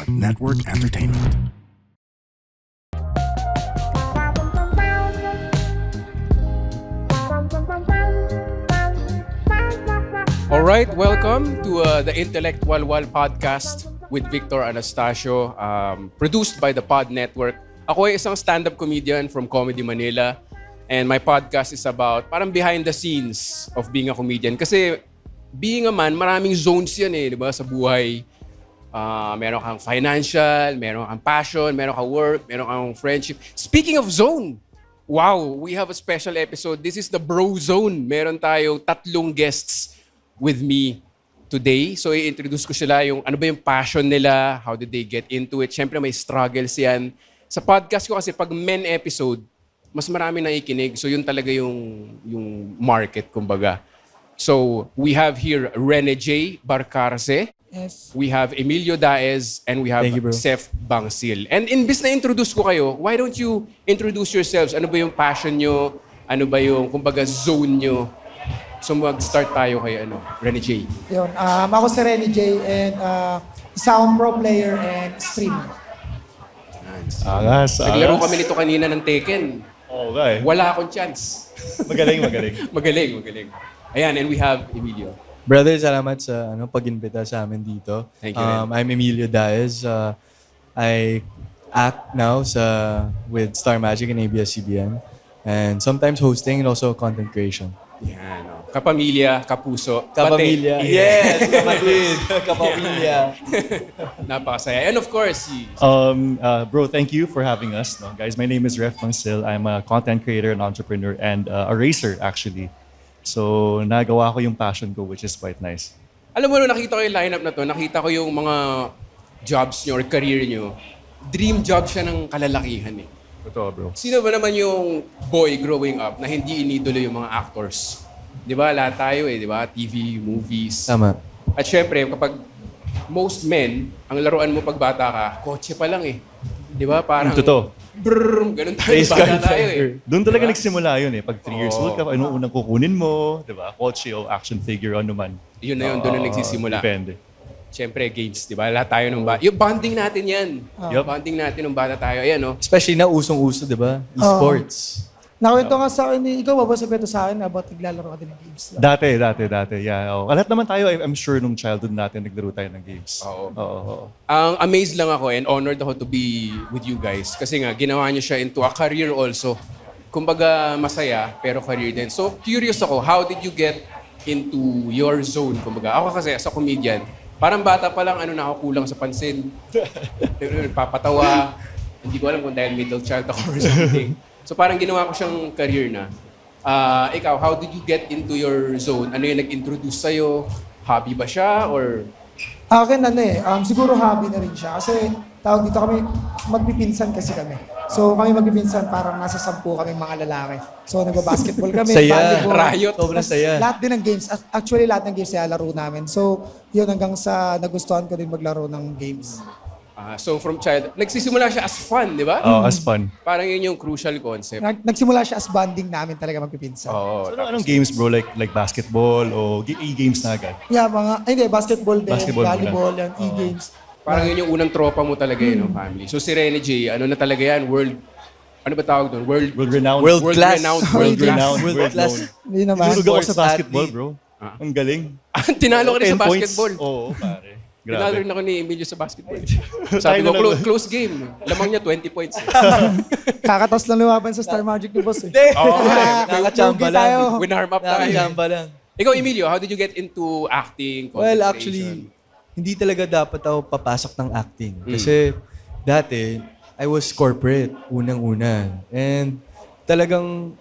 Network Entertainment. All right, welcome to the Intellectual Wall Podcast with Victor Anastasio, produced by the Pod Network. Ako ay isang stand-up comedian from Comedy Manila, and my podcast is about parang behind the scenes of being a comedian. Kasi being a man, maraming zones yan di ba, sa buhay. Meron kang financial, meron kang passion, meron kang work, meron kang friendship. Speaking of zone, wow, we have a special episode. This is the Bro Zone. Meron tayong 3 guests with me today. So i-introduce ko sila yung ano ba yung passion nila, how did they get into it. Siyempre may struggles yan. Sa podcast ko kasi pag men episode, mas marami na ikinig. So yun talaga yung market, kumbaga. So we have here Rene J. Barcarce. Yes. We have Emilio Daez and we have Thank you, bro. Seth Bangsil. And imbis na introduce ko kayo, why don't you introduce yourselves? Ano ba yung passion nyo? Ano ba yung, kumbaga, zone nyo? So mag-start tayo kay Rene J. Yun. Ako si Rene J. and sound pro player and streamer. Angas. Naglaro kami nito kanina ng Tekken. Okay. Wala akong chance. Magaling. Magaling. Ayan, and we have Emilio. Brother, salamat sa pag-imbita sa amin dito. Thank you, Ren. I'm Emilio Daez. I act now with Star Magic and ABS-CBN. And sometimes hosting and also content creation. Yan, kapamilya, kapuso, Kapamilya. pati. Yes, kapatid. Kapamilya. Napakasaya. And of course, si Bro, thank you for having us. No? Guys, my name is Ref Bangsil. I'm a content creator and entrepreneur and a racer, actually. So, nagawa ko yung passion ko, which is quite nice. alam mo, nakita ko yung lineup na to, nakita ko yung mga jobs nyo or career nyo. Dream job siya ng kalalakihan eh. Totoo, bro. Sino ba naman yung boy growing up na hindi inidolo yung mga actors? Di ba? Lahat tayo di ba? TV, movies. Tama. At syempre, kapag most men, ang laruan mo pag bata ka, kotse pa lang eh. Di ba? Parang, Totoo. brrrr, ganun tayo, Race bata car tayo eh. Doon talaga Diba? nagsimula yun eh. Pag 3 years old ka, ano unang kukunin mo? Diba? Kotse o action figure, ano man. Yun na yun, doon na nagsisimula. Depende. Siyempre, games, di ba? Lahat tayo nung bata. Yung bonding natin yan. Yup. Bonding natin nung bata tayo. Ayan, no? Especially na usong-uso, di ba? Esports. Nakwento nga sa akin, ikaw ba sabi ito sa akin about naglalaro ka din ng games? Dati. Yeah. Oh. Lahat naman tayo, I'm sure nung childhood natin, naglaro tayo ng games. Oo. Ang amazed lang ako and honored ako to be with you guys. Kasi nga, ginawa niyo siya into a career also. Kumbaga, masaya, pero career din. So, curious ako, how did you get into your zone? Kumbaga, ako kasi, as a comedian, parang bata pa lang, nakakulang sa pansin. Papatawa. Hindi ko alam kung dahil middle child ako or something. So parang ginawa ko siyang career na. Ikaw, how did you get into your zone? Ano yung nag-introduce sa'yo? Hobby ba siya? Or Akin siguro hobby na rin siya. Kasi tawag dito kami, magpipinsan kasi kami. So kami magpipinsan, parang nasa 10 kami mga lalaki. So nagbabasketball kami, Saya. volleyball. Riot. Sobrang saya. Lahat din ng games. Actually, lahat ng games na laro namin. So yun hanggang sa nagustuhan ko din maglaro ng games. so from child, nagsisimula siya as fun, di ba? Oh, as fun. Parang yun yung crucial concept. Nagsimula siya as bonding namin talaga magpipinsan. Oo. So, anong games, bro? Like basketball o e-games na agad? Yeah, basketball din, Basketball muna. volleyball, and e-games. Parang yun yung unang tropa mo talaga yun, family. So si Rene J, ano na talaga yan? Ano ba tawag doon? World-renowned. World class. World-renowned. World class. Hindi naman. Tinulog ako sa Sports basketball, athlete. bro. Ang galing. Tinalo ka rin sa 10 points. basketball. Oo, pare. Tinalo Grabe. rin ako ni Emilio sa basketball. Sabi ko, close game. Lamang niya 20 points. Kakatas lang lumaban sa Star Magic ni boss eh. Oo, Nakachamba Lugi lang. tayo. winarm up tayo. Nakachamba lang. Ikaw, Emilio, how did you get into acting? Well, content actually, creation? hindi talaga dapat ako papasok ng acting. Kasi dati, I was corporate, unang-una. And talagang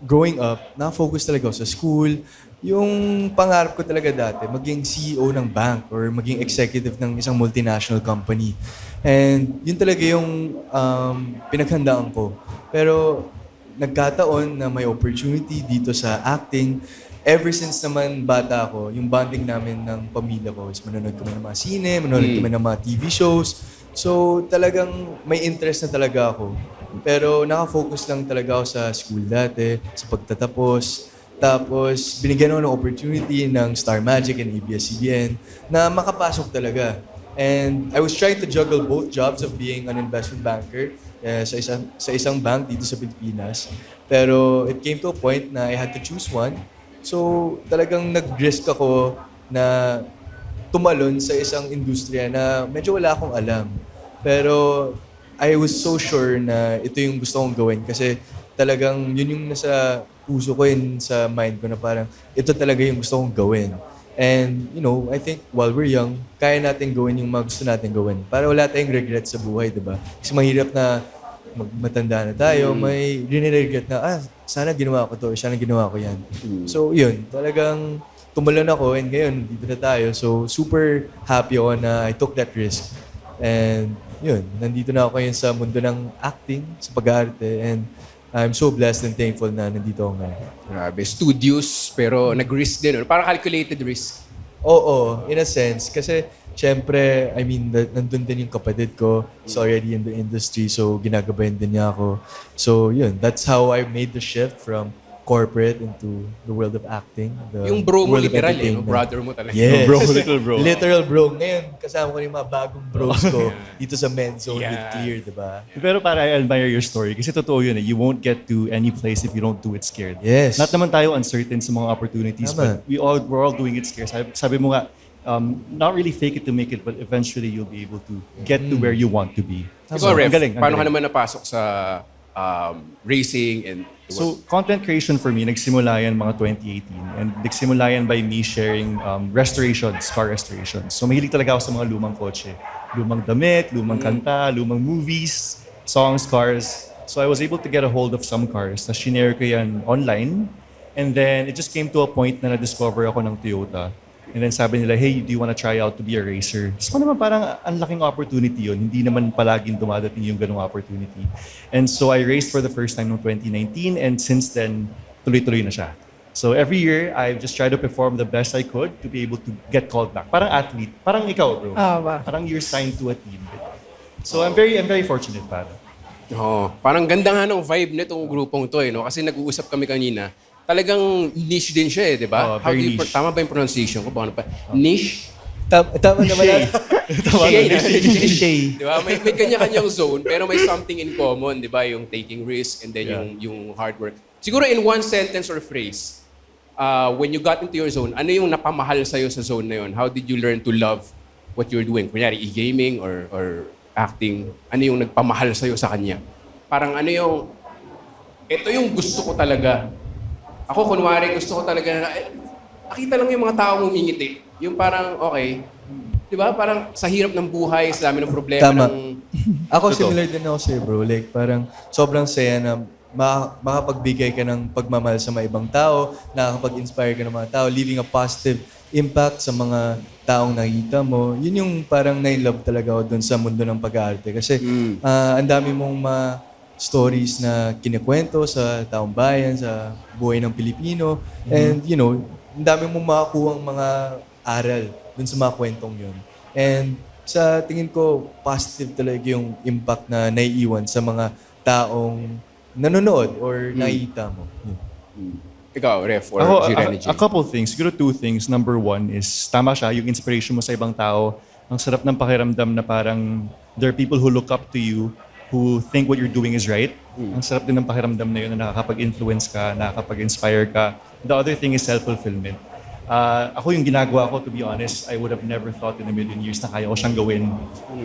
growing up, na-focus talaga ako sa school. Yung pangarap ko talaga dati, maging CEO ng bank or maging executive ng isang multinational company. And yun talaga yung pinaghandaan ko. Pero nagkataon na may opportunity dito sa acting. Ever since naman bata ako, yung bonding namin ng pamilya ko is manonood kami ng mga sine, manonood kami ng mga TV shows. So talagang may interest na talaga ako. Pero nakafocus lang talaga ako sa school dati, sa pagtatapos. Tapos binigyan ako ng opportunity ng Star Magic and ABS-CBN na makapasok talaga. And I was trying to juggle both jobs of being an investment banker sa isang bank dito sa Pilipinas. Pero it came to a point na I had to choose one. So talagang nag-risk ako na tumalon sa isang industriya na medyo wala akong alam. Pero I was so sure na ito yung gusto kong gawin kasi talagang yun yung nasa puso ko, yun sa mind ko na parang ito talaga yung gusto kong gawin. And, you know, I think while we're young, kaya natin gawin yung mga gusto natin gawin. Para wala tayong regret sa buhay, di ba? Kasi mahirap na matanda na tayo, may regret na, sana ginawa ko to, sana ginawa ko yan. So, yun, talagang tumalon ako and ngayon, dito na tayo. So, super happy ako na I took that risk. And, yun, nandito na ako ngayon sa mundo ng acting, sa pag-arte, and I'm so blessed and thankful na nandito ako ngayon. Grabe. Studios, pero nag-risk din. Ano? Parang calculated risk. Oo, in a sense. Kasi, syempre, I mean, nandun din yung kapatid ko. He's already in the industry, so ginagabayan din niya ako. So, yun. That's how I made the shift from corporate into the world of acting. Yung bro mo world of literal, no? entertainment. Brother mo talaga. Yes. Bro, little bro. Literal bro. Ngayon, kasama ko yung mga bagong bros ko dito sa men's zone with Yeah. Clear, di ba? Pero para I admire your story kasi totoo yun eh. You won't get to any place if you don't do it scared. Yes. Not naman tayo uncertain sa mga opportunities, Tama. but we're all doing it scared. Sabi mo nga, not really fake it to make it, but eventually you'll be able to get to where you want to be. Ikaw, Ang Ref, galing, ang paano ka galing. naman napasok sa racing and So, content creation for me, nagsimula yan mga 2018. And nagsimula yan by me sharing restorations, car restorations. So, mahilig talaga ako sa mga lumang kotse. Lumang damit, lumang kanta, lumang movies, songs, cars. So, I was able to get a hold of some cars. Tapos, shinare ko yan online. And then, it just came to a point na na-discover ako ng Toyota. And then sabi nila, hey, do you want to try out to be a racer? So naman parang ang laking opportunity yun. Hindi naman palaging dumadating yung ganung opportunity. And so I raced for the first time noong 2019 and since then, tuloy-tuloy na siya. So every year, I've just tried to perform the best I could to be able to get called back. Parang athlete. Parang ikaw, bro. Ba? Parang you're signed to a team. So I'm very fortunate, para. parang ganda nga ng vibe nitong grupong to, no? Kasi nag-uusap kami kanina. Talagang niche din siya, di ba? Oh, very niche. Tama ba yung pronunciation ko? Baka ano pa? Niche? Tama naman. Di ba? May kanya-kanyang zone, pero may something in common, di ba? Yung taking risk and then yung hard work. Siguro in one sentence or phrase, when you got into your zone, ano yung napamahal sa'yo sa zone na yun? How did you learn to love what you're doing? Kunyari, e-gaming or acting. Ano yung nagpamahal sa'yo sa kanya? Parang ano yung, ito yung gusto ko talaga. Ako, kunwari, gusto ko talaga na, nakita lang yung mga tao umingiti. Yung parang, okay, di ba? Parang sa hirap ng buhay, sa dami ng problema Tama. ng... Ako, Totoo. similar din ako sa'yo, bro. Like, parang sobrang saya na makapagbigay ka ng pagmamahal sa mga ibang tao, nakakapag-inspire ka ng mga tao, leaving a positive impact sa mga taong nakita mo. Yun yung parang na-inlove talaga ako dun sa mundo ng pag-aarte. Kasi ang dami mong stories na kinikwento sa taong bayan, sa buhay ng Pilipino. And, you know, ang dami mong makakuha mga aral dun sa mga kwentong yun. And sa tingin ko, positive talaga yung impact na naiiwan sa mga taong nanonood or nakita mo. Yun. Ikaw, Ref, or Ako, G-Energy. a couple things. Siguro two things. Number one is, tama siya, yung inspiration mo sa ibang tao. Ang sarap ng pakiramdam na parang there are people who look up to you, who think what you're doing is right. Ang sarap din ng pakiramdam na yun na nakakapag-influence ka, nakakapag-inspire ka. The other thing is self-fulfillment. Ako yung ginagawa ko, to be honest, I would have never thought in a million years na kaya ko siyang gawin.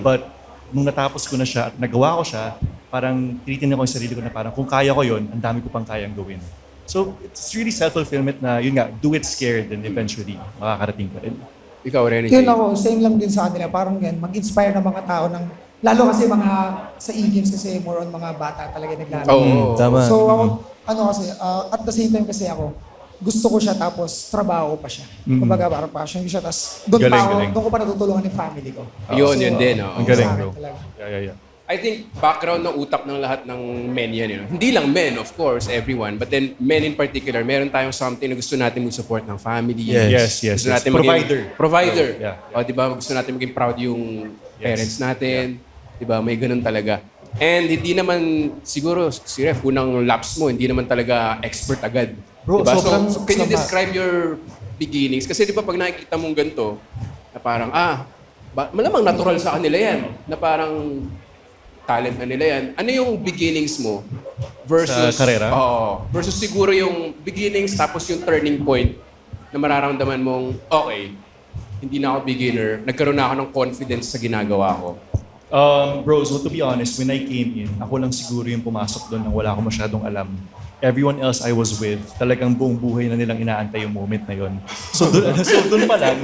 But nung natapos ko na siya at nagawa ko siya, parang tinitingnan ko yung sarili ko na parang kung kaya ko yun, ang dami ko pang kayang gawin. So it's really self-fulfillment na yun nga, do it scared and eventually makakarating ka rin. Ikaw, Renny. Yun ako, same lang din sa kanila. Parang yan, mag-inspire ng mga tao ng, lalo kasi mga sa e-games kasi more on mga bata talaga naglalaro. Oo. Tama. So ako, ano kasi, at the same time kasi ako, gusto ko siya tapos trabaho ko pa siya. Kumbaga parang passion ko siya tapos doon Galing, pa ako, galing. doon ko pa natutulungan yung family ko. Yun din. Ang galing, sa akin bro. talaga. Yeah. I think background ng utak ng lahat ng men yan. You know? Hindi lang men, of course, everyone. But then men in particular, meron tayong something na gusto natin mag-support ng family. Yes. Yes. Gusto natin Provider. Maging, Yeah. O, di ba? Gusto natin maging proud yung parents natin. Di ba? May ganun talaga. And hindi naman, siguro, si Ref, unang laps mo, hindi naman talaga expert agad. Bro, diba? sobrang- So can you sobrang- describe your beginnings? Kasi di ba pag nakikita mong ganito, na parang, Malamang natural sa kanila yan, na parang talent na nila yan. Ano yung beginnings mo versus... Sa karera? Oo. Versus siguro yung beginnings tapos yung turning point na mararamdaman mong, okay, hindi na ako beginner, nagkaroon na ako ng confidence sa ginagawa ko. Bro, so to be honest, when I came in, ako lang siguro yung pumasok doon nang wala akong masyadong alam. Everyone else I was with, talagang buong buhay na nilang inaantay yung moment na yon. So doon pa lang,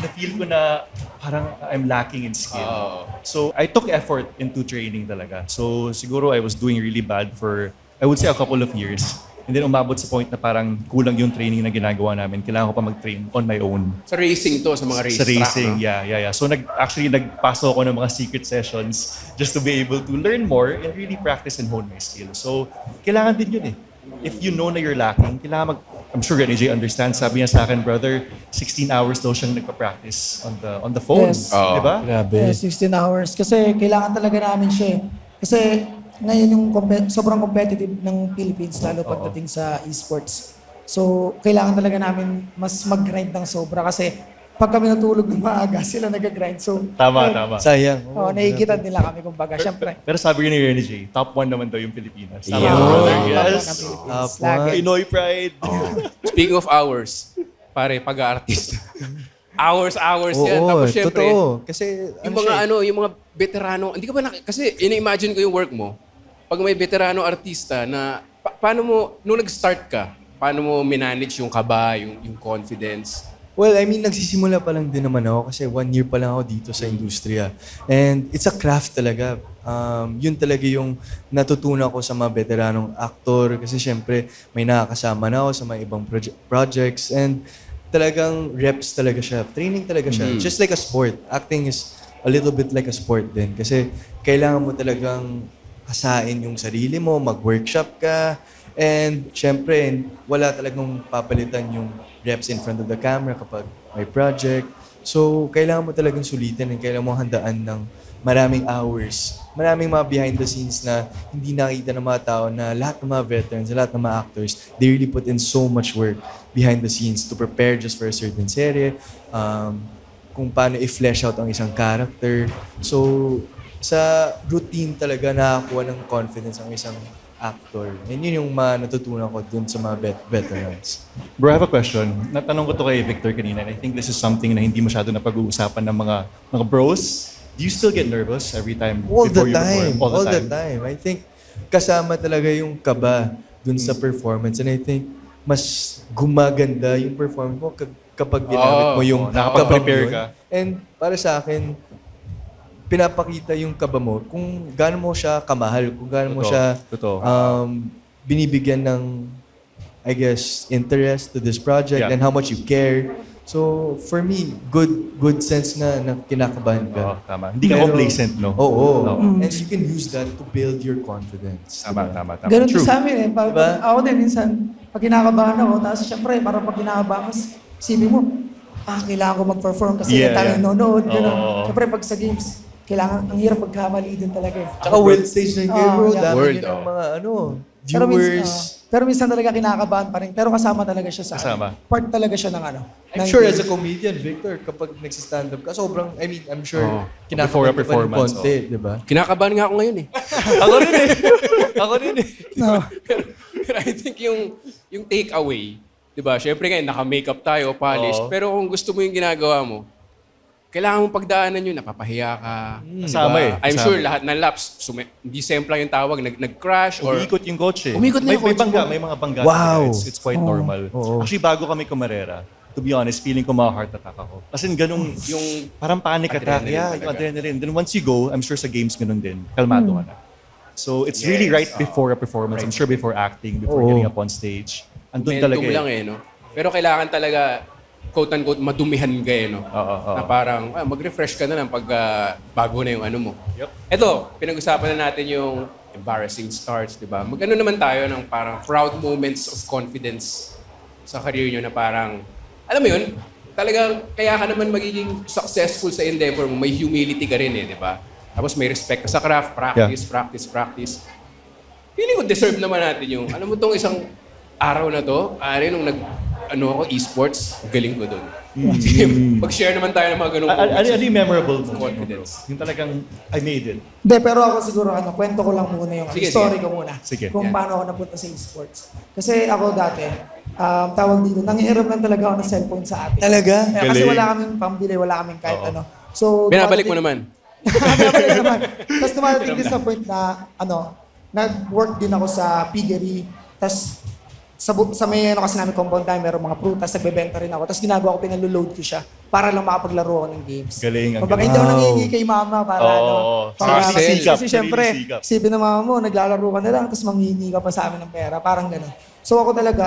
na-feel ko na parang I'm lacking in skill. So I took effort into training talaga. So siguro I was doing really bad for, I would say, a couple of years. And then umabot sa point na parang kulang yung training na ginagawa namin. Kailangan ko pa mag-train on my own. Sa racing to, sa mga race Sa racing, track, no? yeah. So nagpaso ako ng mga secret sessions just to be able to learn more and really practice and hone my skills. So kailangan din yun eh. If you know na you're lacking, kailangan I'm sure NJ understands. Sabi niya sa akin, brother, 16 hours daw siyang nagpa-practice on the phone. Yes. Di ba? Grabe. 16 hours. Kasi kailangan talaga namin siya. Kasi ngayon yung sobrang competitive ng Philippines, lalo pagdating sa esports. So, kailangan talaga namin mas mag-grind ng sobra kasi pag kami natulog ng maaga, sila nag-grind. So, Tama. Sayang. nakikita nila kami kumbaga. Siyempre, Pero sabi ni Renny J, top 1 naman daw yung Pilipinas. Tama Yeah. ba, brother? top one ng Yes. Philippines. Top Lagi. one. Pinoy pride. Speaking of hours, pare, pag-artist. hours yan. Oo, Tapos syempre, totoo. Kasi yung ano mga siya, yung mga veterano, hindi ka ba kasi ini-imagine ko yung work mo. Pag may veterano artista na paano mo nung nag-start ka, paano mo manage yung kaba, yung confidence? well, I mean, nagsisimula pa lang din naman ako kasi 1 year pa lang ako dito sa industriya. And it's a craft talaga. Yun talaga yung natutunan ko sa mga veteranong aktor kasi syempre may nakakasama na ako sa mga ibang projects and talagang reps talaga siya. Training talaga siya. Just like a sport. Acting is a little bit like a sport din kasi kailangan mo talagang kasain yung sarili mo, mag-workshop ka, and syempre, wala talagang papalitan yung reps in front of the camera kapag may project. So, kailangan mo talagang sulitin and kailangan mo handaan ng maraming hours. Maraming mga behind the scenes na hindi nakita ng mga tao na lahat ng mga veterans, lahat ng mga actors, they really put in so much work behind the scenes to prepare just for a certain serye, kung paano i-flesh out ang isang character. So, sa routine talaga nakakuha ng confidence ang isang actor. And yun yung natutunan ko dun sa mga veterans. Bro, I have a question. Natanong ko to kay Victor kanina, and I think this is something na hindi masyado napag-uusapan ng mga bros. Do you still get nervous every time All before the you time. perform? All the time. I think kasama talaga yung kaba dun sa performance. And I think mas gumaganda yung performance mo kapag ginamit mo yung nakapag-prepare kabang yun. ka. And para sa akin, pinapakita yung kaba mo kung gaano mo siya kamahal, kung gaano mo siya Totoo. binibigyan ng, I guess, interest to this project Yeah. and how much you care. So, for me, good sense na kinakabahan ka. Oo, tama. Hindi ka Pero- complacent, no? Oo. Oo. And you can use that to build your confidence. Tama. ganun din True. sa amin eh. Diba? Ako din minsan, pag kinakabahan ako, tapos syempre, parang pag kinakabahan ko, isipin mo, kailangan ko mag-perform kasi Yeah, tayo yeah. nanonood. Ganun. Oo. Syempre, pag sa games, kailangan, ang hirap magkamali din talaga eh. Tsaka world stage na kayo, bro. yeah. Dami World, din ng mga Pero viewers. pero minsan talaga kinakabahan pa rin. Pero kasama talaga siya sa Kasama. part talaga siya ng I'm ng sure game. as a comedian, Victor, kapag nagsistand up ka, sobrang, I mean, I'm sure Oo. Before a kinakabahan ka pa ng performance, konti, di ba? Kinakabahan nga ako ngayon eh. Ako rin eh. Ako rin eh. No. Pero I think yung take away, 'di ba? Syempre ngayon naka-makeup tayo, polished, Oo. pero kung gusto mo yung ginagawa mo, kailangan mong pagdaanan yun, napapahiya ka. Kasama eh. I'm Kasama. sure lahat ng laps, hindi sempla yung tawag, nag-crash or... Umiikot yung coach eh. Umikot na yung may coach bangga, mo. may mga bangga. Wow. talaga. It's quite normal. Oo. Actually, bago kami kumarera, to be honest, feeling ko heart attack ako. As in, ganung, yung parang panic attack. Adrenaline Yeah, talaga. yung adrenaline. Then once you go, I'm sure sa games ganun din, kalmado ka na. So it's really right before a performance. I'm sure before acting, before Oo. getting up on stage. Andun talaga Momentum lang eh, no? Pero kailangan talaga, quote-unquote, madumihan ka eh, no? Oo. Na parang, mag-refresh ka na lang pag bago na yung ano mo. Yep. Ito, pinag-usapan na natin yung embarrassing starts, di ba? Mag-ano naman tayo ng parang proud moments of confidence sa career nyo na parang, alam mo yun, talagang kaya ka naman magiging successful sa endeavor mo, may humility ka rin eh, di ba? Tapos may respect ka sa craft, practice. Feeling ko deserve naman natin yung, alam mo tong isang araw na to, nung ako, esports, galing ko doon. Sige, mag-share naman tayo ng mga ganung Ano yung memorable mo? Confidence. Yung talagang, I made it. Hindi, pero ako siguro, kwento ko lang muna yung Sige, story sige. ko muna. Sige. Kung Yan. paano ako napunta sa esports. Kasi ako dati, tawag dito, nangihiram lang talaga ako ng cellphone sa atin. Talaga? Kasi Galing. wala kaming pambili, wala kaming kahit ano. So, Binabalik mo naman. Binabalik naman. Tapos dumadating din sa point na, nag-work din ako sa piggery. Tapos, sa may kasi namin compound time, meron mga prutas, nagbebenta rin ako. Tapos ginagawa ko, pinalo-load ko siya para lang makapaglaro ako ng games. Galing, ang Kumbaga, galing. hindi ako nangingi kay mama para para, Sarili sikap, kasi sarili syempre, sikap. isipin ng mama mo, naglalaro ka na lang, tapos manghihingi ka pa sa amin ng pera. Parang gano'n. So ako talaga,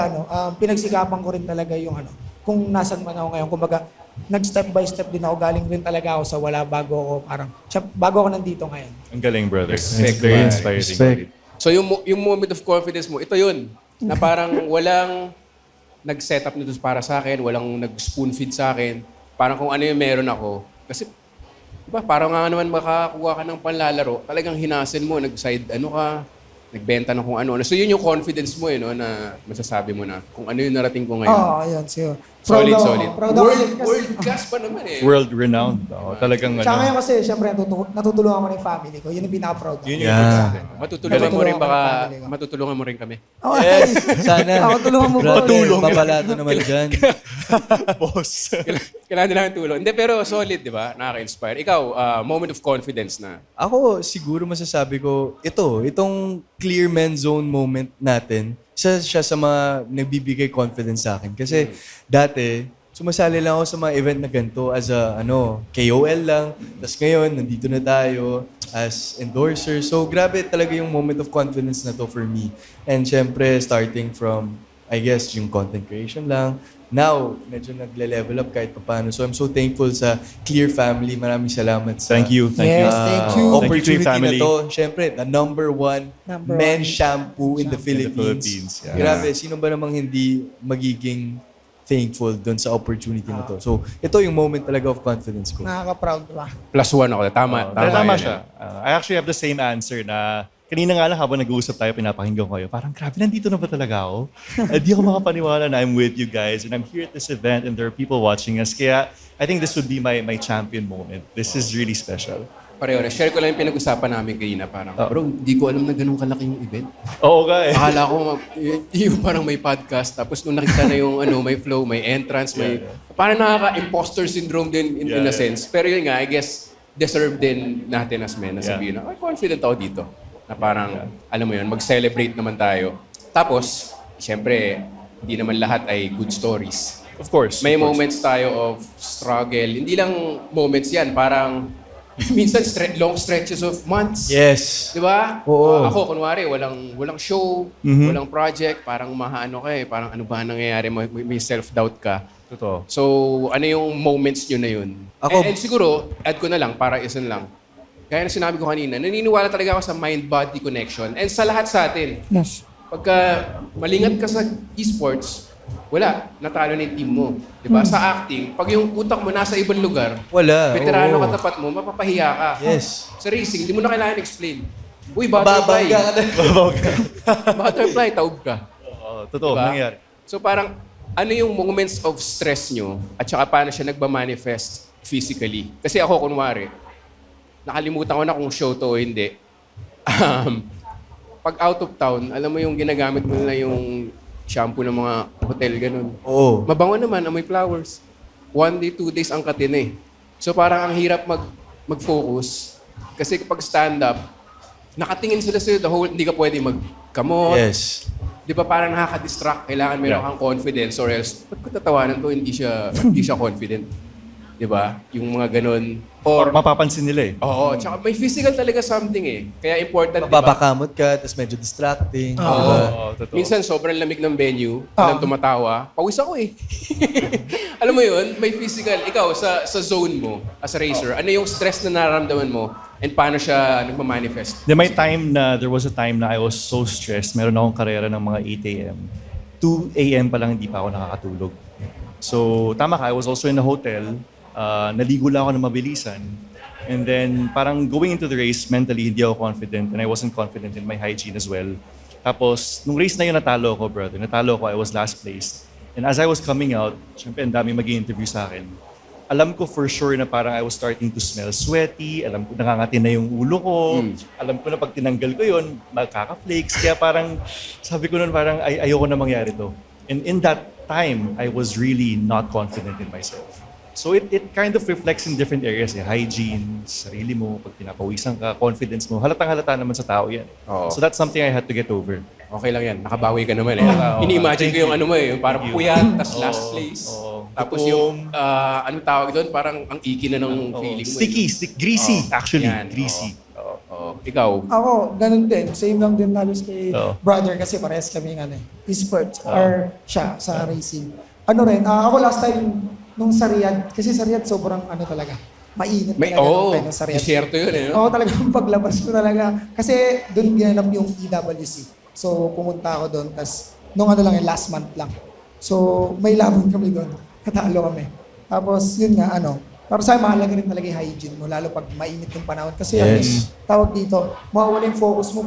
pinagsikapan ko rin talaga yung kung nasan man ako ngayon. Kumbaga, nag-step by step din ako. Galing rin talaga ako sa wala bago ako nandito ngayon. Ang galing, brother. Respect, It's very man. inspiring. Respect. So yung moment of confidence mo, ito yun. Na parang walang nag-set up nito para sa akin, walang nag-spoon feed sa akin. Parang kung ano yung meron ako. Kasi, di ba, parang nga naman makakuha ka ng panlalaro, talagang hinasin mo, nag-side, nagbenta ng kung ano. So yun yung confidence mo, na masasabi mo na kung ano yung narating ko ngayon. Oo, ayun. So, Solid, proud ako. solid. Proud ako kasi- World class pa naman eh. World-renowned. Talagang Tsaka ngayon kasi, syempre, natutulungan ko na yung family ko. Yun yung pinaka-proud ko. Yun yung Yeah. importante. Matutulungan mo rin baka, Matutulungan ko yung matutulungan mo rin kami. Oh, Yes, sana. Ako, tulungan mo Brother, po. Patulong. Babalato naman dyan. Boss. Kailangan din namin tulong. Hindi, pero solid, di ba? Nakaka-inspire. Ikaw, moment of confidence na. Ako, siguro masasabi ko, itong clear men zone moment natin, isa siya sa mga nagbibigay confidence sa akin. Kasi dati, sumasali lang ako sa mga event na ganito as a KOL lang. Tapos ngayon, nandito na tayo as endorser. So grabe talaga yung moment of confidence na to for me. And syempre, starting from, I guess, yung content creation lang. Now, medyo nagle-level up kahit paano. So I'm so thankful sa Clear family. Maraming salamat sa Thank you. Thank you. Yes, thank you. opportunity Thank you to your family. na to. Syempre, the number one men's shampoo in the Philippines. Yeah. Grabe, sino ba namang hindi magiging thankful doon sa opportunity na to? So, ito yung moment talaga of confidence ko. Nakaka-proud ba? +1 ako. Tama. Tama yun, siya. I actually have the same answer na kanina nga lang habang nag-uusap tayo, pinapakinggan ko kayo. Parang grabe, nandito na ba talaga ako? Di ako makapaniwala na I'm with you guys and I'm here at this event and there are people watching us. Kaya I think this would be my champion moment. This is really special. Pareho na. Share ko lang yung pinag-usapan namin kanina. Parang, bro, hindi ko alam na ganun kalaki yung event. Oo nga eh. Akala ko, yung parang may podcast. Tapos nung nakita na yung may flow, may entrance, may... Parang nakaka-imposter syndrome din in a sense. Pero yun nga, I guess, deserve din natin as men na sabihin na, confident ako dito. Na parang, alam mo yun, mag-celebrate naman tayo. Tapos, siyempre, hindi naman lahat ay good stories. Of course. May of course. moments tayo of struggle. Hindi lang moments yan, parang minsan long stretches of months. Yes. Di ba? Oo. Ako, kunwari, walang show, walang project, parang mahano ka eh. Parang ano ba nangyayari, may self-doubt ka. Totoo. So, ano yung moments nyo na yun? Ako- And siguro, add ko na lang, para isan lang. Gaya na sinabi ko kanina, naniniwala talaga ako sa mind-body connection. And sa lahat sa atin, Yes. pagka malingat ka sa esports, wala, natalo na yung team mo. Di ba? Sa acting, pag yung utak mo nasa ibang lugar, Wala. veterano oo. katapat mo, mapapahiya ka. Yes. Sa racing, hindi mo na kailangan explain. Uy, Babangga ka butterfly. na. Butterfly, taob ka. Oo, totoo. Diba? Nangyari. So parang, ano yung moments of stress nyo at saka paano siya nagmamanifest physically? Kasi ako, kunwari, nakalimutan ko na kung show to o hindi. Pag out of town, alam mo yung ginagamit mo nila yung shampoo ng mga hotel, ganun. Oo. Mabango naman, amoy flowers. 1 day, 2 days ang katin eh. So parang ang hirap mag-focus. Kasi kapag stand-up, nakatingin sila sa'yo the whole, hindi ka pwede magkamot. Yes. Di ba parang nakaka-distract? Kailangan meron kang confidence or else, ba't ko tatawanan to? Hindi siya confident. Di ba? Yung mga ganun. Or, Mapapansin nila eh. oo, tsaka may physical talaga something eh. Kaya important, di ba? Mapapakamot ka, tapos medyo distracting. Oo. diba? Oo, totoo. Minsan sobrang lamig ng venue, walang tumatawa, pawis ako eh. Alam mo yun, may physical. Ikaw, sa zone mo, as a racer, ano yung stress na nararamdaman mo and paano siya nagmamanifest? There was a time na I was so stressed. Meron akong karera ng mga 8 a.m. 2 a.m. pa lang hindi pa ako nakakatulog. So, tama ka, I was also in a hotel. Naligo lang ako ng mabilisan. And then, parang going into the race, mentally, hindi ako confident. And I wasn't confident in my hygiene as well. Tapos, nung race na yun, natalo ako, brother. Natalo ako, I was last place. And as I was coming out, syempre, ang dami mag-interview sa akin. Alam ko for sure na parang I was starting to smell sweaty. Alam ko nakangati na yung ulo ko. Alam ko na pag tinanggal ko yun, magkaka-flakes. Kaya parang, sabi ko nun parang ayoko na mangyari to. And in that time, I was really not confident in myself. So it kind of reflects in different areas. Hygiene, sarili mo, pag pinapawisan ka, confidence mo. Halatang-halata naman sa tao yan. Oo. So that's something I had to get over. Okay lang yan. Nakabawi ka naman eh. Ini-imagine ko yung ano mo eh. Yung parang puyat, tas last place. Tapos yung, anong tawag doon? Parang ang iki na ng feeling mo. Greasy, actually. Yan, Greasy. Oo. Ikaw, Ako, ganun din. Same lang din halos kay Oo. brother kasi parehas kami esports or siya sa racing. Ano rin, ako last time nung sa Riyadh, kasi sa Riyadh sobrang talaga, mainit may, talaga oh, nung sa Riyadh. disyerto yun eh. No? Oo, talagang paglabas ko talaga. Kasi doon ginanap yung EWC. So, pumunta ako doon. Tapos, nung last month lang. So, may laban kami doon. Natalo kami. Tapos, yun nga, para sa mahalaga rin talaga yung hygiene mo, lalo pag mainit yung panahon. Kasi tawag dito, mawawala yung focus mo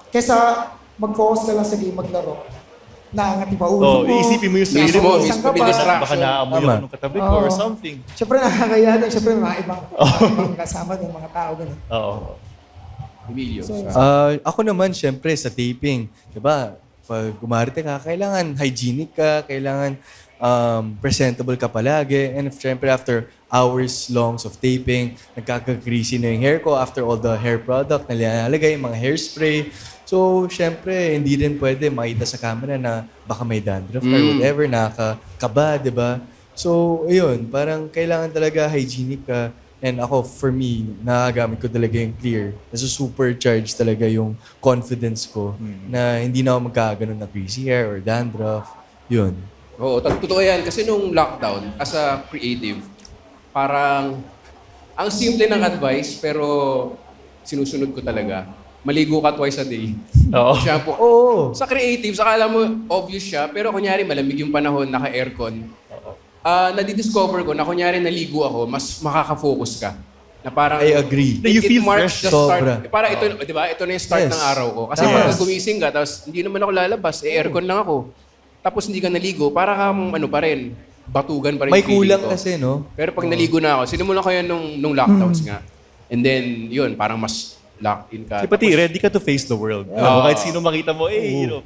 kesa mag-focus ka lang sa game, maglaro. Naangati pa ulo mo. Isipin mo yung sarili mo. Isang ka may pa. distraction. Baka naamoy Tama. ako ng katabi ko or something. Siyempre nakakaya din. Siyempre mga ibang kasama ng mga tao. Ganun. Oo. Emilio. Ako naman, syempre, sa taping, diba, pag umarte ka, kailangan hygienic ka, kailangan presentable ka palagi. And syempre, after hours longs of taping, nagkaka-greasy na yung hair ko after all the hair product na nilalagay, mga hairspray. So, syempre, hindi din pwede makita sa camera na baka may dandruff or whatever, nakakaba, diba? So, ayun, parang kailangan talaga hygienic ka. And ako, for me, nakagamit ko talaga yung clear. Nasa-supercharge talaga yung confidence ko na hindi na ako magkaganon na greasy hair or dandruff. Yun. Oo, totoo yan. Kasi nung lockdown, as a creative, parang ang simple ng advice, pero sinusunod ko talaga. Maligo ka twice a day. Oo. Shampoo. Oo. Sa creatives, akala mo obvious siya, pero kunyari malamig yung panahon, naka-aircon. Nadidiscover ko na kunyari naligo ako, mas makaka-focus ka. Na parang, I agree. You feel marks fresh. the start. Sobra. Parang ito, di ba? Ito na yung start Yes. ng araw ko. Kasi Yes. pag gumising ka, tapos hindi naman ako lalabas, aircon lang ako. Tapos hindi ka naligo, para kang pa rin, batugan pa rin May yung feeling kulang ko. kasi, no? Pero pag naligo na ako, sinimulan ko yan nung lockdowns nga. And then, yun, parang mas locked in ka. Pati ready ka to face the world. Alam mo, kahit sino makita mo,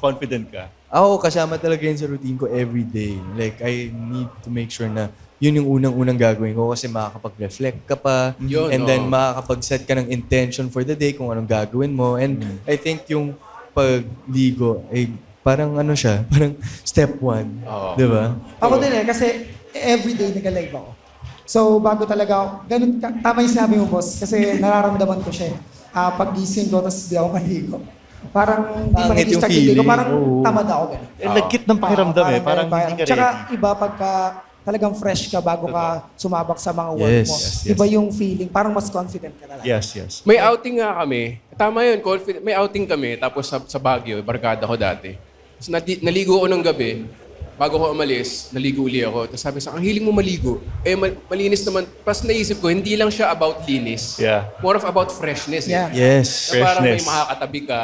confident ka. Ako, kasama talaga yun sa routine ko every day. Like, I need to make sure na yun yung unang-unang gagawin ko kasi makakapag-reflect ka pa. Yun, and then makakapag-set ka ng intention for the day kung anong gagawin mo. And I think yung pagligo ay parang siya, parang step 1. Di ba? Ako din kasi everyday nag-live ako. So, bago talaga ako, tama yung sinabi mo, boss, kasi nararamdaman ko siya. Pag-gising ko, tapos di ako maligo. Parang di pa Pangit yung nag-start yung day ko, feeling. parang Oo. tamad ako. Ganun. Nagkit ng pakiramdam parang hindi ka ready. Tsaka iba pagka talagang fresh ka bago ka sumabak sa mga work Yes, mo. yes, yes. Iba yung feeling, parang mas confident ka talaga. Yes. May outing nga kami. Tama yun, may outing kami. Tapos sa Baguio, barkada ko dati. So, naligo ako ng gabi. Bago ko umalis, naligo uli ako. Tapos sabi sa ang hiling mo maligo. Malinis naman. Tapos naisip ko, hindi lang siya about linis. Yeah. More of about freshness. Yeah. Yes. Na parang may Freshness. makakatabi ka.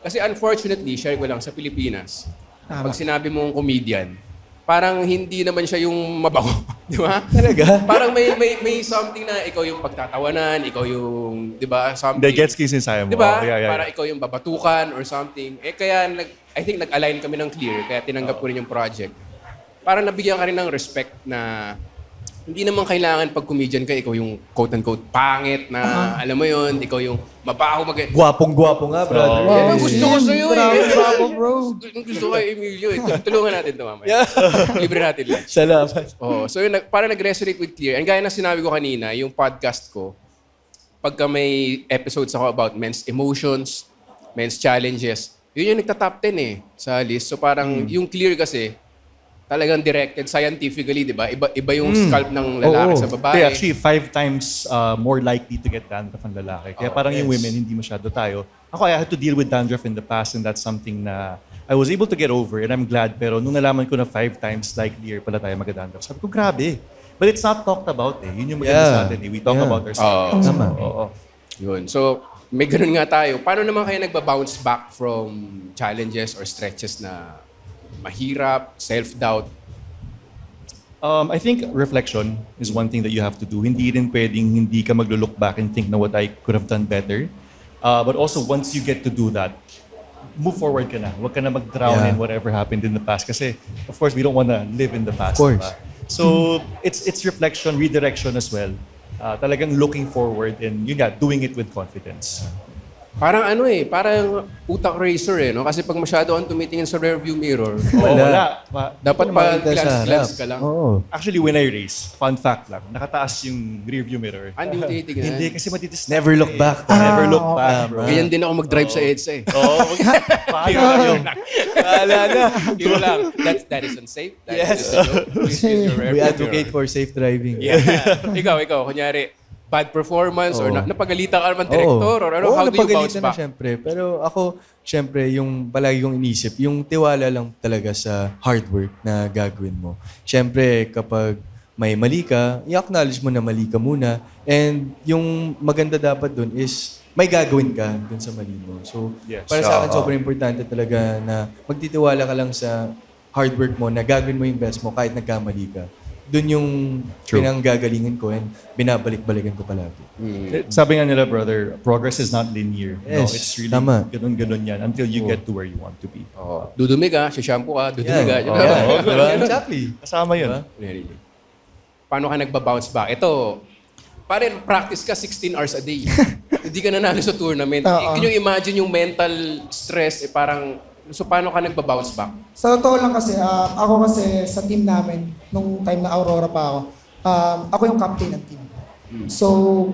Kasi unfortunately, share ko lang, sa Pilipinas, Tama. pag sinabi mong comedian, parang hindi naman siya yung mabango. Di ba? Talaga? Parang may something na ikaw yung pagtatawanan, ikaw yung, di ba, something. The gets kiss inside mo. Di ba? Oh, yeah. Para ikaw yung babatukan or something. Kaya I think nag-align kami ng clear, kaya tinanggap ko rin yung project. Parang nabigyan ka rin ng respect na hindi naman kailangan pag comedian ka, ikaw yung quote-unquote pangit na, alam mo yun, ikaw yung mabaho Gwapong-gwapo nga, brother. Oh, Yes. gusto ko sa'yo Bravo, eh. bravo, bro. Gusto ko Emilio eh. Tulungan natin ito mamaya. Libre natin lang. Salamat. Oh, so yun, parang nag-resonate with Clear. And gaya na sinabi ko kanina, yung podcast ko, pagka may episodes ako about men's emotions, men's challenges, yun yung nagta-top 10 eh sa list. So parang yung Clear kasi, talagang directed scientifically, di ba? Iba yung scalp ng lalaki Oo. sa babae. Kaya actually, 5 times more likely to get dandruff ang lalaki. Kaya parang yung women, hindi masyado tayo. Ako, I had to deal with dandruff in the past and that's something na I was able to get over and I'm glad. Pero nung nalaman ko na 5 times likelier pala tayo mag-dandruff, sabi ko, grabe. But it's not talked about eh. Yun yung maganda sa atin eh. We talk about ourselves. Tama. Oo. Yun. So, may ganun nga tayo. Paano naman kayo nagba-bounce back from challenges or stretches na mahirap, self-doubt? I think reflection is one thing that you have to do. Hindi rin pwedeng hindi ka maglo-look back and think na what I could have done better. But also, once you get to do that, move forward ka na. Huwag ka na mag-drown in whatever happened in the past. Kasi, of course, we don't want to live in the past. Of course. Diba? So, it's reflection, redirection as well. Talagang looking forward and yun nga, doing it with confidence. Parang parang utak racer no? Kasi pag masyado kang tumitingin sa rearview mirror, Wala. dapat pa glance ka lang. Oo. Actually, when I race, fun fact lang, nakataas yung rearview mirror. Hindi mo tinitingnan. Hindi, kasi matitis. Never look back. Never look back, bro. Ganyan din ako mag-drive sa EDSA eh. Oo. Paano lang yun? Wala na. Yun lang. That is unsafe. That is a joke. Please use your We rearview advocate mirror. for safe driving. Yeah. ikaw, kunyari, bad performance or napagalitan ka naman director or ano, Oo, how do you bounce napagalitan back? na syempre. Pero ako, syempre, yung palagi kong inisip, yung tiwala lang talaga sa hard work na gagawin mo. Syempre, kapag may mali ka, i-acknowledge mo na mali ka muna. And yung maganda dapat dun is may gagawin ka dun sa mali mo. So, Yes. para sa akin, sobrang importante talaga na magtitiwala ka lang sa hard work mo, na gagawin mo yung best mo kahit nagkamali ka. Doon yung pinanggagalingan ko and binabalik-balikan ko palagi. Sabi nga nila, brother, progress is not linear. No, Yes, it's really tama. ganun-ganun yan until you get to where you want to be. Oh, dudumi ka, shampoo ka, dudumi ka. Diba? Exactly. Kasama yun. Really. Paano ka nagba-bounce back? Ito, parang practice ka 16 hours a day. Hindi ka nanalo sa tournament. Can you imagine yung mental stress, parang, so paano ka nagba-bounce back? Sa totoo lang kasi, ako kasi sa team namin, nung time na Aurora pa ako yung captain ng team. So,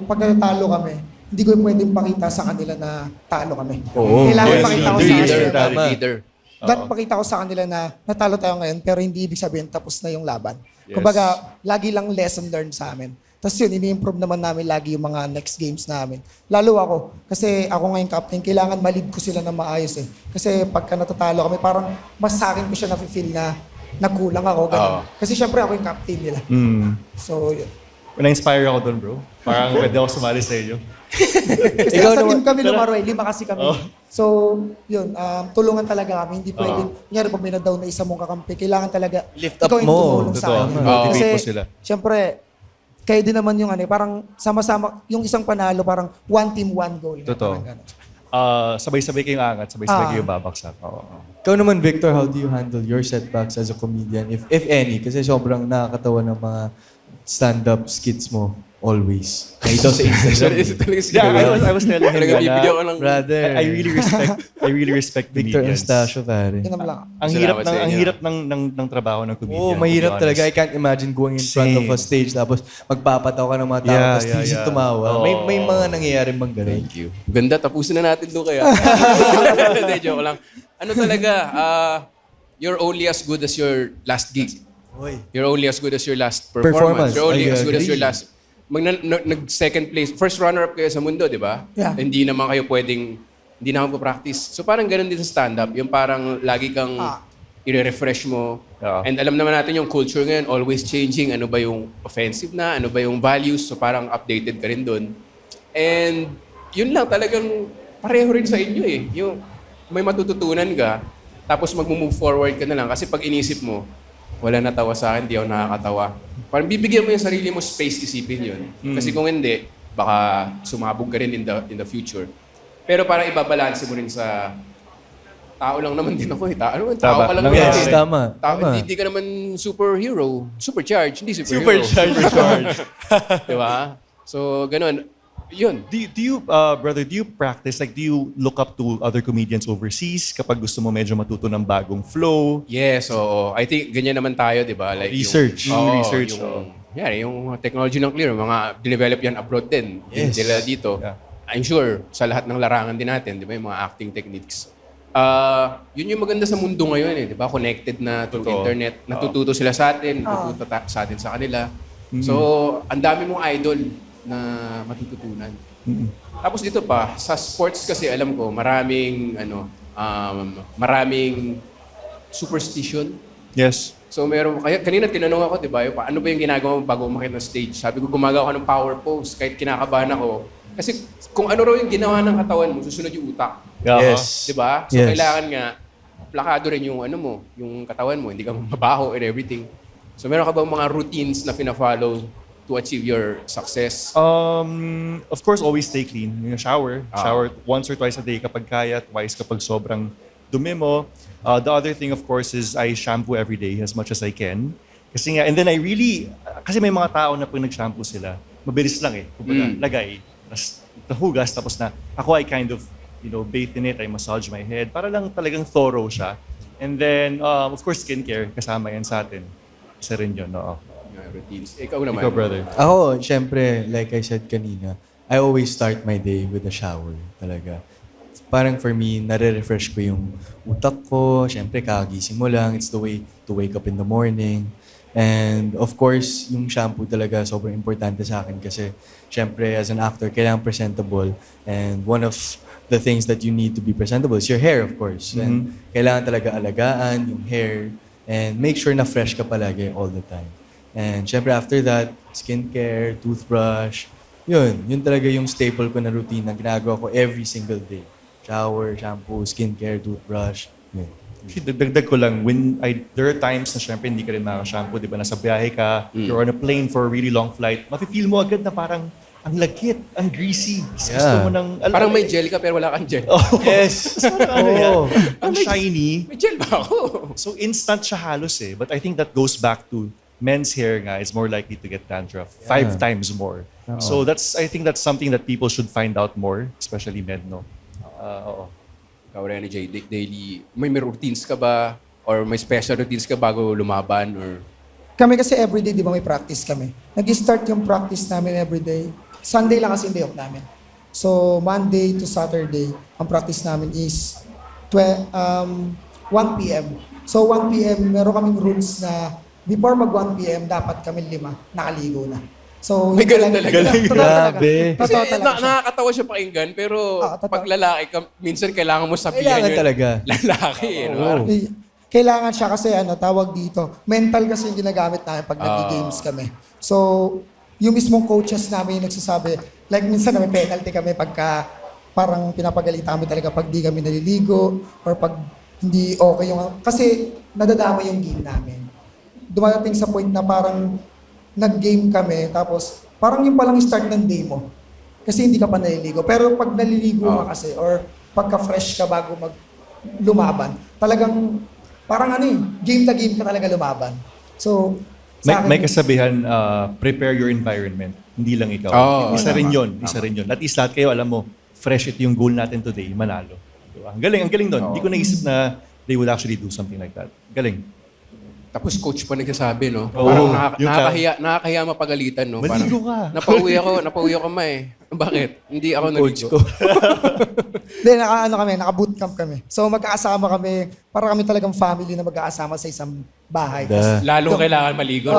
pag natalo kami, hindi ko pwedeng pakita sa kanila na talo kami. Kailangan Yes, pakita ko sa leader, kanila. Leader. Dapat pakita ko sa kanila na natalo tayo ngayon, pero hindi ibig sabihin tapos na yung laban. Yes. Kumbaga, lagi lang lesson learned sa amin. Tapos yun, ini-improve naman namin lagi yung mga next games namin. Lalo ako, kasi ako ngayon captain, kailangan ma-lead ko sila na maayos eh. Kasi pagka natatalo kami, parang mas sa akin ko siya na-feel na nagkulang ako. Ganun. Kasi syempre ako yung captain nila. So, yun. Na-inspire ako doon, bro. Parang pwede ako sumali sa inyo. Kasi sa team kami lumaro eh, 5 kasi kami. So, yun, tulungan talaga kami. Hindi pwedeng, kunyari pag may na-down na isa mong kakampi, kailangan talaga Lift up ikaw yung mo. tumulong sa Totoo. akin. Motivate Kasi, mo sila. syempre, kayo din naman yung parang sama-sama, yung isang panalo, parang one team, one goal. Totoo. Parang ganun. Sabay-sabay kayong angat, sabay-sabay kayong babaksak. Oo. Ikaw naman, Victor, how do you handle your setbacks as a comedian, if any? Kasi sobrang nakakatawa ng mga stand-up skits mo always. Nakita ko sa Instagram. Yeah, I was telling him Talaga na bibigyan ko ng... Brother. I really respect Victor comedians. Anastasio, pare. Yun naman lang. Ang Salamat sa ang inyo. hirap ng trabaho ng comedian. Oo, to be mahirap honest. talaga. I can't imagine going in front of a stage tapos magpapataw ka ng mga tao tapos easy tumawa. Oo. May mga nangyayari bang ganun? Thank you. Ganda, tapusin na natin doon kaya. Hindi, joke lang. Ano talaga, you're only as good as your last gig. Oy. You're only as good as your last Performance. performance. You're only I as good as agree. your last... Nag-second place. First runner-up kayo sa mundo, di ba? Yeah. Hindi naman kayo pwedeng... Hindi na ako practice. So parang ganun din sa stand-up. Yung parang lagi kang i-refresh mo. Yeah. And alam naman natin yung culture ngayon, always changing. Ano ba yung offensive na? Ano ba yung values? So parang updated ka rin dun. And yun lang talagang pareho rin sa inyo eh. Yung may matututunan ka, tapos mag-move forward ka na lang. Kasi pag inisip mo, wala natawa sa akin, di ako nakakatawa. Parang bibigyan mo yung sarili mo space isipin yun. Kasi kung hindi, baka sumabog ka rin in the future. Pero parang ibabalanse mo rin sa tao lang naman din ako eh. Tao Tama. ka lang Nangyari. naman. Yes, eh. tama. Hindi ka naman superhero. Supercharged, hindi superhero. Supercharged. Diba? So, ganun. Yun. Do you, brother, do you practice, like, do you look up to other comedians overseas kapag gusto mo medyo matuto ng bagong flow? Yes, oo. I think ganyan naman tayo, di ba? Like Research. Research, Yung technology ng Clear, mga develop yan abroad din. Yes. Nila dito. Yeah. I'm sure, sa lahat ng larangan din natin, di ba? Yung mga acting techniques. Yun yung maganda sa mundo ngayon, di ba? Connected na through internet. Natututo sila sa atin, natututo sa atin sa kanila. So, ang dami mong idol na matututunan. Tapos dito pa, sa sports kasi alam ko, maraming superstition. Yes. So kaya kanina tinanong ako, 'di ba, ano ba yung ginagawa mo bago umakyat ng stage? Sabi ko gumagawa ako ng power pose kahit kinakabahan ako. Kasi kung ano raw yung ginawa ng katawan mo, susunod yung utak. Yeah. Yes. 'Di ba? So Yes. kailangan nga plakado rin yung ano mo, yung katawan mo, hindi ka mabaho and everything. So meron ka bang mga routines na fina-follow to achieve your success? Of course, always stay clean. Yung shower. Shower once or twice a day kapag kaya, twice kapag sobrang dumi mo. The other thing, of course, is I shampoo every day as much as I can. Kasi nga, and then kasi may mga tao na pag nag-shampoo sila, mabilis lang eh. Kumbaga, lagay, tapos nahugas, tapos na, ako I kind of, bathe in it, I massage my head, para lang talagang thorough siya. And then, of course, skincare, kasama yan sa atin. Isa rin yun, oo. Routines. Ikaw naman. Ikaw, brother. Ako, syempre, like I said kanina, I always start my day with a shower talaga. Parang for me, nare-refresh ko yung utak ko. Syempre, kakagising mo lang. It's the way to wake up in the morning. And of course, yung shampoo talaga sobrang importante sa akin kasi syempre, as an actor, kailangan presentable. And one of the things that you need to be presentable is your hair, of course. And kailangan talaga alagaan yung hair and make sure na fresh ka palagi all the time. And syempre after that, skincare, toothbrush, yun talaga yung staple ko na routine na ginagawa ko every single day. Shower, shampoo, skincare, toothbrush, yun. Dagdag ko lang, there are times na syempre hindi ka rin makaka-shampoo, di ba? Nasa biyahe ka, you're on a plane for a really long flight, mafe-feel mo agad na parang ang lagkit, ang greasy. Gusto mo ng... Parang may gel ka pero wala kang gel. Yes! Ang shiny. May gel ba ako? So instant siya halos eh. But I think that goes back to men's hair nga is more likely to get dandruff. 5 times more. So I think that's something that people should find out more, especially men, no? Oo. Ikaw, Rene J, daily, may routines ka ba? Or may special routines ka bago lumaban? Or Kami kasi everyday, di ba may practice kami. Nag-start yung practice namin everyday. Sunday lang kasi yung day off namin. So, Monday to Saturday, ang practice namin is 1 p.m. So, 1 p.m., meron kaming rules na before mag 1 p.m., dapat kami 5 nakaligo na. So, May ganun talaga. Totoo talaga. Grabe. kasi Totoo talaga siya. nakakatawa siya pakinggan, pero totoo. pag lalaki ka, minsan kailangan mo sabihan Kailangan yun. talaga. Lalaki, no? Oo. Kailangan siya kasi tawag dito, mental kasi yung ginagamit namin pag nag-games kami. So, yung mismong coaches namin yung nagsasabi, like minsan may penalty kami pagka parang pinapagalitan kami talaga pag di kami naliligo or pag hindi okay yung... Kasi nadadama yung game namin. Dumadating sa point na parang nag-game kami, tapos parang yung palang start ng day mo. Kasi hindi ka pa naliligo. Pero pag naliligo ka kasi, or pagka-fresh ka bago lumaban, talagang parang game na game ka talaga lumaban. So, May kasabihan, prepare your environment. Hindi lang ikaw. Isa rin yun. At least lahat kayo, alam mo, fresh ito yung goal natin today, manalo. Diba? Ang galing doon. Hindi ko naisip na they would actually do something like that. Galing. Tapos coach pa nagsasabi, no? Oo, Parang yung nakakahiya mapagalitan, no? Maligo Parang, ka. napauwi ako Bakit? Hindi ako Coach naligo. ko. Hindi, naka-bootcamp kami. So magkakasama kami, para kami talagang family na magkakasama sa isang bahay. Lalo kailangan maligo.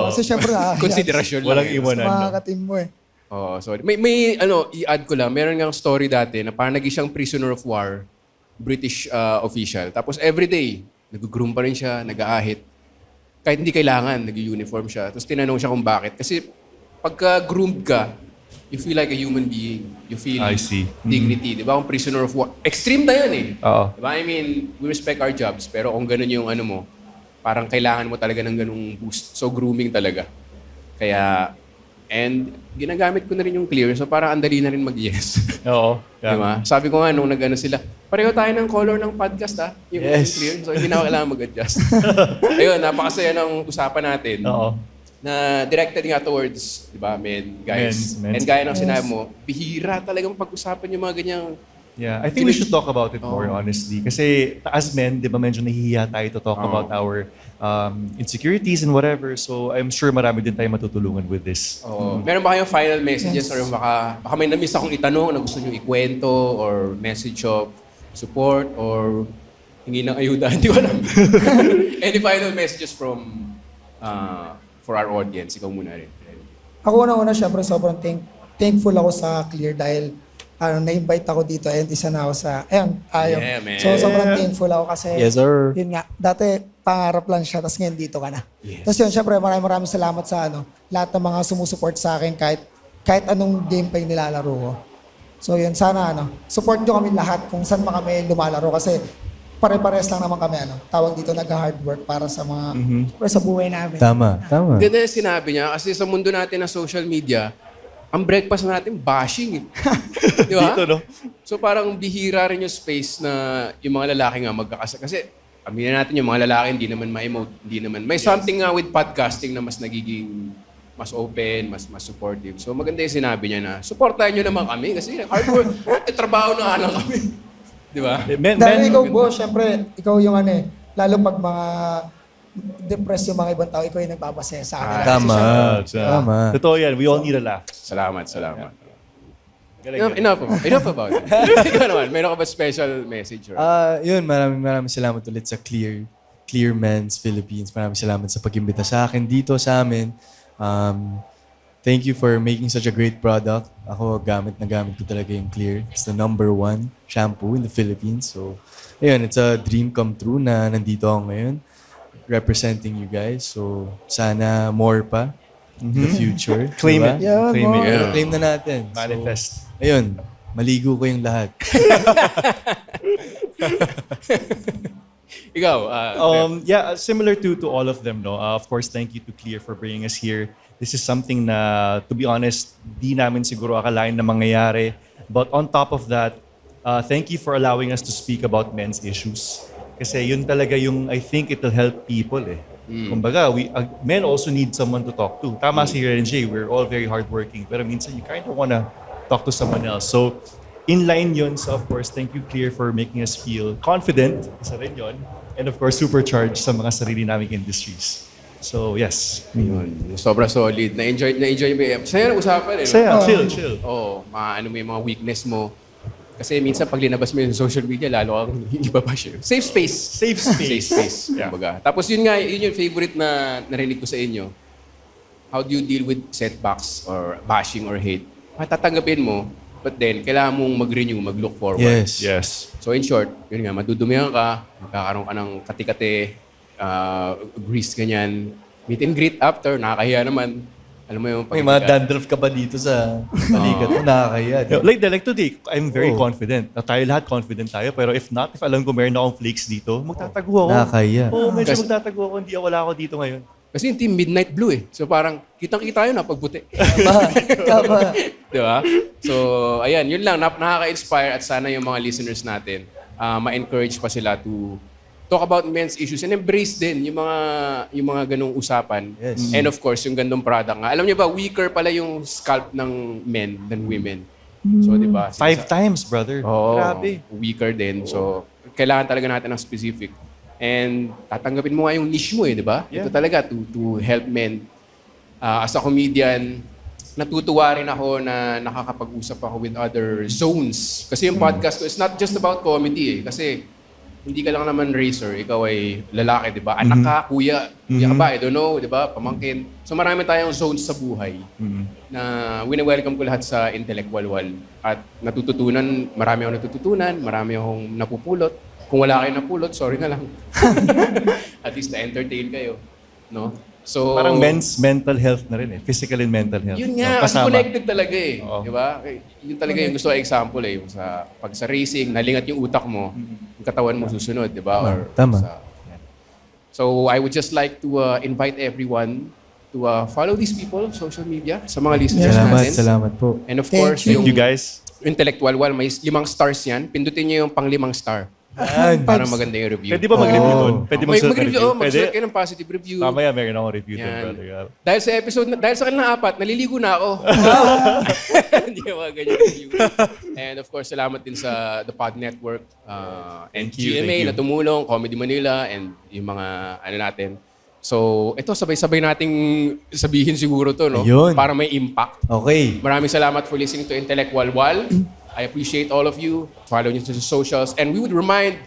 Kasi syempre Konsiderasyon lang. Walang eh. iwanan. Mga katim mo eh. Oo, sorry. May i-add ko lang. Meron ngang story dati na parang naging siyang prisoner of war, British official. Tapos everyday, nag-groom pa rin siya, nag-aahit. Kahit hindi kailangan, nag-uniform siya. Tapos tinanong siya kung bakit. Kasi pagka-groomed ka, you feel like a human being. You feel I see. dignity. Di ba? Kung prisoner of war. Extreme na yan eh. Oo. Di ba? I mean, we respect our jobs. Pero kung ganun yung mo, parang kailangan mo talaga ng ganung boost. So, grooming talaga. Kaya, and ginagamit ko na rin yung clear. So, parang andali na rin mag-yes. Oo. Di ba? Sabi ko nga, nung sila, pareho tayo ng color ng podcast yung Yes. clear. So, hindi na ako kailangan mag-adjust. Ayun, napakasaya ng usapan natin. Oo. Na directed nga towards, di ba, men, guys. Men's. And gaya ng sinabi mo, bihira talagang pag-usapan yung mga ganyang... Yeah, I think we should talk about it more, honestly. Kasi as men, di ba, medyo nahihiya tayo to talk about our insecurities and whatever. So I'm sure marami din tayo matutulungan with this. Meron ba kayong final messages or baka may na-miss akong itanong na gusto nyo ikwento or message of support or hingi ng ayuda? Hindi ko alam. Any final messages from for our audience? Ikaw muna rin. Ako una syempre sobrang thankful ako sa Clear dahil na-invite ako dito and isa na ako sa, Yeah, man. So sobrang thankful ako kasi, Yes, sir. yun nga, dati pangarap lang siya, tapos ngayon dito ka na. Yes. Tapos yun, syempre maraming salamat sa lahat ng mga sumusuport sa akin kahit anong game pa yung nilalaro ko. So yun, sana support nyo kami lahat kung saan kami lumalaro kasi pare-pares lang naman kami, tawag dito, nag-hard work para sa mga, para sa buhay namin. Tama. Ganda yung sinabi niya kasi sa mundo natin ng social media, ang breakfast natin, bashing. Di ba? Dito, no? So parang bihira rin yung space na yung mga lalaki nga magkakasama. Kasi aminin natin yung mga lalaki hindi naman ma-emote, hindi naman. May something nga with podcasting na mas nagiging mas open, mas supportive. So maganda yung sinabi niya na, supportahan nyo naman kami kasi hard work, trabaho na lang kami. Di ba? Dahil ikaw, boss, syempre, ikaw yung lalo pag mga depressed yung mga ibang tao, ikaw yung nagbabasaya sa kanila. Tama. Kasi Tama. Totoo yan. We all need a laugh. Salamat. Galing. Enough about it. Ikaw naman, meron ka ba special message? Or? Yun, maraming salamat ulit sa Clear Men's Philippines. Maraming salamat sa pag-imbita sa akin dito sa amin. Thank you for making such a great product. Ako, gamit ko talaga yung Clear. It's the #1 shampoo in the Philippines. So, ayun, it's a dream come true na nandito ako ngayon representing you guys. So, sana more pa in the future. Claim diba? it. Yeah, Claim it. mo. Yeah. Claim na natin. Manifest. So, ayun, maligo ko yung lahat. Ikaw, Similar to all of them, no. Of course, thank you to Clear for bringing us here. This is something na, to be honest, di namin siguro akalain na mangyayari. But on top of that, thank you for allowing us to speak about men's issues. Kasi yun talaga yung, I think it'll help people eh. Kumbaga, men also need someone to talk to. Tama si Renjay, we're all very hardworking. Pero minsan, you kind of wanna talk to someone else. So, in line yun. So, of course, thank you, Clear, for making us feel confident. Isa rin yun. And of course, supercharged sa mga sarili naming industries. So, yes. yun, sobra solid. Na-enjoy mo yun. Saya na usapan eh. No? Saya, chill. Oo, maano mo yung mga weakness mo. Kasi minsan pag linabas mo yung social media, lalo kang ibabash eh. Safe space. Safe space. Safe space. Kumbaga. Tapos yun nga, yun yung favorite na narinig ko sa inyo. How do you deal with setbacks or bashing or hate? Matatanggapin mo, but then, kailangan mong mag-renew, mag-look forward. Yes. So in short, yun nga, madudumihan ka, magkakaroon ka ng kati-kati, grease ganyan, meet and greet after, nakakahiya naman. Alam mo yung May mga dandruff ka ba dito sa balikat mo? Nakakaya. di ba? Like today, I'm very confident. Na tayo lahat confident tayo. Pero if alam ko meron akong flakes dito, magtatago ako. Nakakaya. Oo, medyo Kasi- magtatago ako. Hindi wala ako dito ngayon. Kasi yung team Midnight Blue eh. So parang, kitang-kita yun na pagbuti. Tama. Di ba? So, ayan, yun lang. Nakaka-inspire at sana yung mga listeners natin, ma-encourage pa sila to talk about men's issues and embrace din yung mga ganong usapan. Yes. And of course, yung gandong product nga. Alam niyo ba, weaker pala yung scalp ng men than women. So, di ba? 5 times, brother. Oo, Grabe. weaker din. So, kailangan talaga natin ng specific. And tatanggapin mo nga yung niche mo eh, di ba? Yeah. Ito talaga, to help men. As a comedian, natutuwa rin ako na nakakapag-usap ako with other zones. Kasi yung podcast ko, it's not just about comedy eh. Kasi hindi ka lang naman racer, ikaw ay lalaki, di ba? Anak ka, kuya ka ba? I don't know, di ba? Pamangkin. So marami tayong zones sa buhay na wini-welcome ko lahat sa Intellectual Wall. At marami akong natututunan, marami akong napupulot. Kung wala kayong napulot, sorry na lang. At least na-entertain kayo. No? So, Parang men's mental health na rin eh. Physical and mental health. yun nga, No, kasi kasama. connected talaga eh. Oo. Di ba? Yun talaga yung gusto ko example eh. Yung pag sa racing, nalingat yung utak mo, yung katawan mo susunod, di ba? Or Tama. yan. So I would just like to invite everyone to follow these people on social media sa mga listeners natin. Salamat po. And of Thank course, you. yung Thank you, guys. Intellectual Wall, may 5 stars yan. Pindutin nyo yung pang-5 star Yan. para maganda yung review. Pwede ba mag-review doon? Pwede magsulat ng Mag-review, review? mag-sulat Pwede? kayo ng positive review. Mamaya meron akong review doon, Yan. brother. Yeah. Dahil sa episode, dahil sa kanilang 4, naliligo na ako. Hindi ko mga ganyan review. And of course, salamat din sa The Pod Network and Thank you, GMA thank you. na tumulong, Comedy Manila, and yung mga natin. So, ito, sabay-sabay nating sabihin siguro to, no? Ayun. Para may impact. Okay. Maraming salamat for listening to Intellectual Wall. I appreciate all of you. Follow nyo sa socials. And we would remind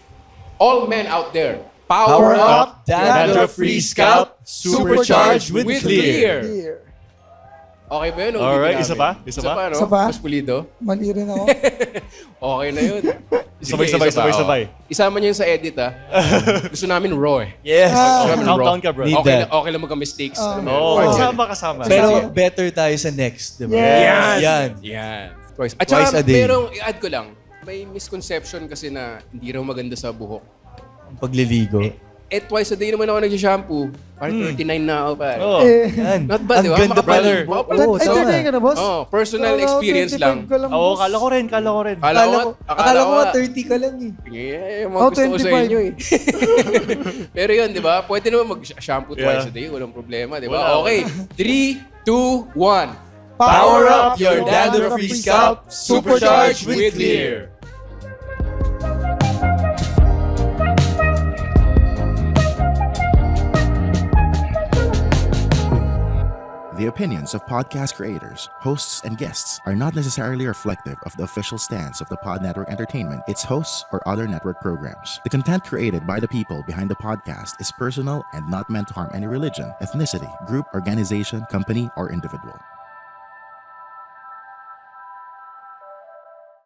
all men out there, power up, dandruff-free scalp, supercharged with Clear. Here. Okay ba yun? O Alright, ulitin isa namin? pa? Isa pa? no? Isa pa? Mas pulido? Mali rin ako. Okay na yun. Sige, Sabay-sabay, isa pa, sabay-sabay. oh. Isama niyo yun sa edit, ha? Gusto namin raw eh. Yes. Gusto namin Countdown raw. ka, bro. Need Okay, that. okay lang magka-mistakes. Oh, kasama. Pero better tayo sa next, di ba? Yes. Yan. Yan. At Twice saka, a day. merong, i-add ko lang, may misconception kasi na hindi raw maganda sa buhok. pagliligo. Twice a day naman ako nag-shampoo. Parang 39 na ako, pare. Oh. Yan. Not bad, Ang di ba? ganda, Makapal- brother. makapal- Oo, Ay, tama. 39 ka na, boss? Oh, personal Kala ko experience 25 lang. ka lang, Oo, boss. kala ko rin. Akala ko Akala ko nga. 30 ka lang eh. Yeah, mga Oh, gusto ko sa 25. inyo eh. Pero yun, di ba? Pwede naman mag-shampoo twice a day. Walang problema, di ba? Okay. 3, 2, 1. Power up your dandruff-free scalp, supercharged with Clear. The opinions of podcast creators, hosts, and guests are not necessarily reflective of the official stance of the Pod Network Entertainment, its hosts, or other network programs. The content created by the people behind the podcast is personal and not meant to harm any religion, ethnicity, group, organization, company, or individual.